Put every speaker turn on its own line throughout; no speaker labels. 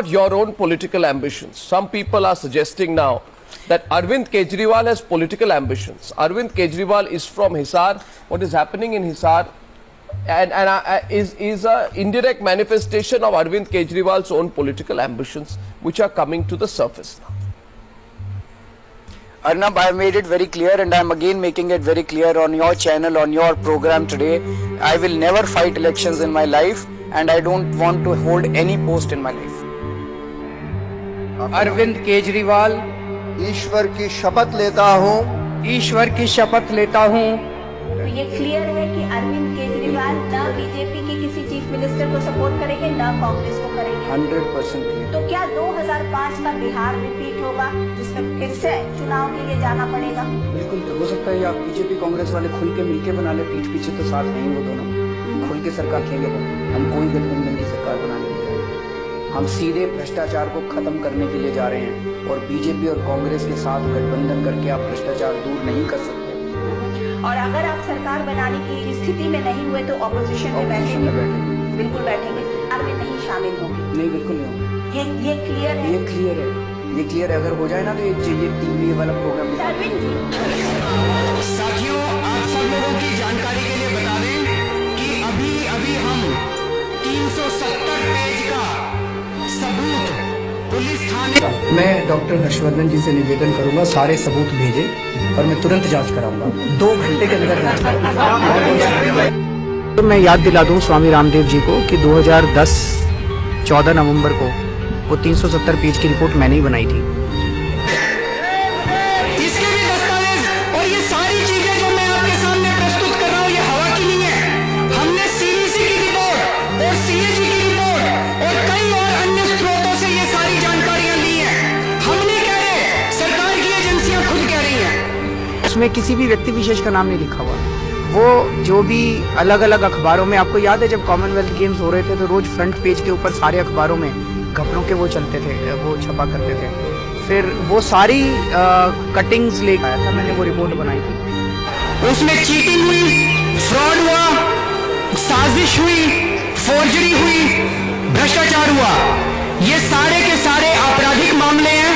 Your own political ambitions. Some people are suggesting now that Arvind Kejriwal has political ambitions. Arvind Kejriwal is from Hisar. What is happening in Hisar is a indirect manifestation of Arvind Kejriwal's own political ambitions, which are coming to the surface now.
Arnab, I made it very clear, and I am again making it very clear on your channel, on your program today. I will never fight elections in my life, and I don't want to hold any post in my life.
Arvind Kejriwal,
ईश्वर की शपथ लेता हूँ।
ईश्वर की शपथ लेता हूँ।
तो ये क्लियर है कि अरविंद केजरीवाल न बीजेपी के किसी चीफ मिनिस्टर को सपोर्ट करेंगे, न कांग्रेस को करेंगे।
100% क्लियर।
तो क्या 2005 का बिहार रिपीट होगा, जिसमें फिर से चुनाव के लिए जाना पड़ेगा?
बिल्कुल हो सकता है। आप बीजेपी कांग्रेस वाले खुल के मिलके बना ले, पीठ पीछे तो साथ नहीं वो दोनों खुल के सरकार खेलेंगे। हम कोई गठबंधन की सरकार बनाने के लिए, हम सीधे भ्रष्टाचार को खत्म करने के लिए जा रहे हैं, और बीजेपी और कांग्रेस के साथ गठबंधन करके आप भ्रष्टाचार दूर नहीं कर सकते।
और अगर आप सरकार बनाने की स्थिति में नहीं हुए तो ऑपोजिशन में बैठेंगे? बिल्कुल बैठेंगे, सरकार में नहीं शामिल होंगे?
नहीं, बिल्कुल नहीं होंगे।
ये क्लियर है।
ये क्लियर है, ये क्लियर है। अगर हो जाए ना तो ये टीवी वाला प्रोग्राम।
साथियों, आप सब लोगों की जानकारी के लिए बता दें कि अभी हम 370 पेज का सबूत पुलिस थाने।
मैं डॉक्टर हर्षवर्धन जी से निवेदन करूंगा, सारे सबूत भेजें और मैं तुरंत जांच कराऊंगा। 2 घंटे के अंदर जांच कराऊंगा।
तो मैं याद दिला दूं स्वामी रामदेव जी को कि 2010 14 नवंबर को वो 370 पेज की रिपोर्ट मैंने ही बनाई थी।
इसके भी दस्तावेज और ये सारी चीजें जो मैं आपके सामने प्रस्तुत कर रहा हूँ, ये हवा की नहीं है। हमने सीवीसी की रिपोर्ट और सीएजी की रिपोर्ट और कई और अन्य स्रोतों से ये सारी जानकारियां ली हैं। हम नहीं कह रहे, सरकार की एजेंसियां खुद कह रही हैं।
उसमें किसी भी व्यक्ति विशेष का नाम नहीं लिखा हुआ। वो जो भी अलग अलग अखबारों में, आपको याद है जब कॉमनवेल्थ गेम्स हो रहे थे तो रोज फ्रंट पेज के ऊपर सारे अखबारों में घपलों के वो चलते थे, वो छपा करते थे। फिर वो सारी कटिंग्स लेकर आया था, मैंने वो रिपोर्ट बनाई थी।
उसमें चीटिंग हुई, फ्रॉड हुआ, साजिश हुई, फोर्जरी हुई, भ्रष्टाचार हुआ। ये सारे के सारे आपराधिक मामले हैं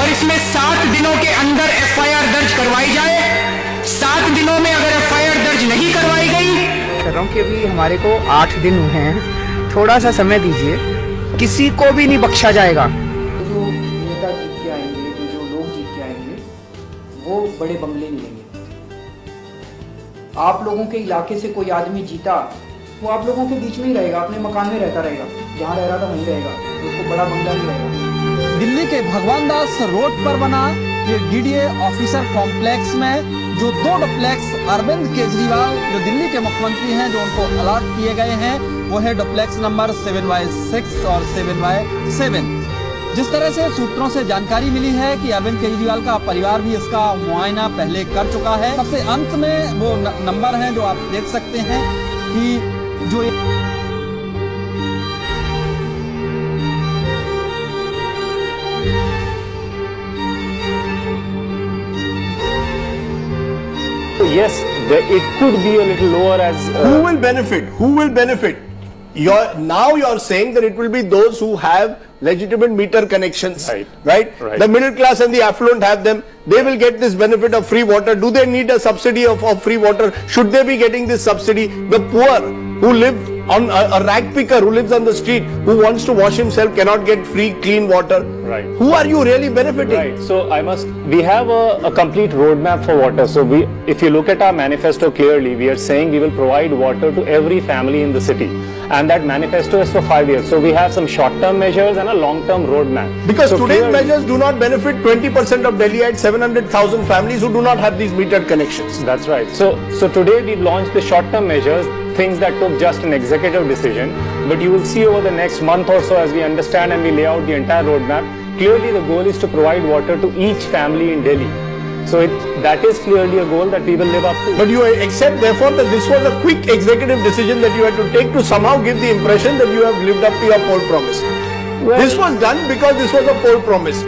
और इसमें 7 दिनों के अंदर एफआईआर दर्ज करवाई जाए। 7 दिनों में अगर एफआईआर दर्ज नहीं करवाई गई,
कह रहा हूँ कि अभी हमारे को 8 दिन हुए हैं, थोड़ा सा समय दीजिए, किसी को भी नहीं बख्शा जाएगा।
जो नेता जीत के आएंगे, जो लोग जीत के आएंगे, वो बड़े बंगले नहीं लेंगे। आप लोगों के इलाके से कोई आदमी जीता, वो आप लोगों के बीच में ही रहेगा, अपने मकान में रहता रहेगा, जहाँ रह रहा था वहीं रहेगा, उसको बड़ा बंगला नहीं रहेगा।
दिल्ली के भगवान दास रोड पर बना ये डीडीए ऑफिसर कॉम्प्लेक्स में जो 2 डुप्लेक्स अरविंद केजरीवाल जो दिल्ली के मुख्यमंत्री हैं, जो उनको अलॉट किए गए हैं, वो है डुप्लेक्स नंबर 7/6 और 7/7। जिस तरह से सूत्रों से जानकारी मिली है कि अरविंद केजरीवाल का परिवार भी इसका मुआयना पहले कर चुका है। सबसे अंत में वो नंबर हैं जो आप देख सकते हैं कि जो
yes, it could be a little lower as...
Who will benefit? Who will benefit? Now you're saying that it will be those who have legitimate meter connections, right? The middle class and the affluent have them. They will get this benefit of free water. Do they need a subsidy of free water? Should they be getting this subsidy? The poor who live on a rag picker who lives on the street, who wants to wash himself, cannot get free clean water.
Right.
Who are you really benefiting?
Right. So we have a complete roadmap for water. So if you look at our manifesto clearly, we are saying we will provide water to every family in the city. And that manifesto is for 5 years. So we have some short-term measures and a long-term roadmap.
Because today's measures do not benefit 20% of Delhiites, 700,000 families who do not have these metered connections.
That's right. So today we've launched the short-term measures, things that took just an executive decision. But you will see over the next month or so, as we understand and we lay out the entire roadmap, clearly the goal is to provide water to each family in Delhi. So that is clearly a goal that we will live up to.
But you accept therefore that this was a quick executive decision that you had to take to somehow give the impression that you have lived up to your poll promise. Well, this was done because this was a poll promise.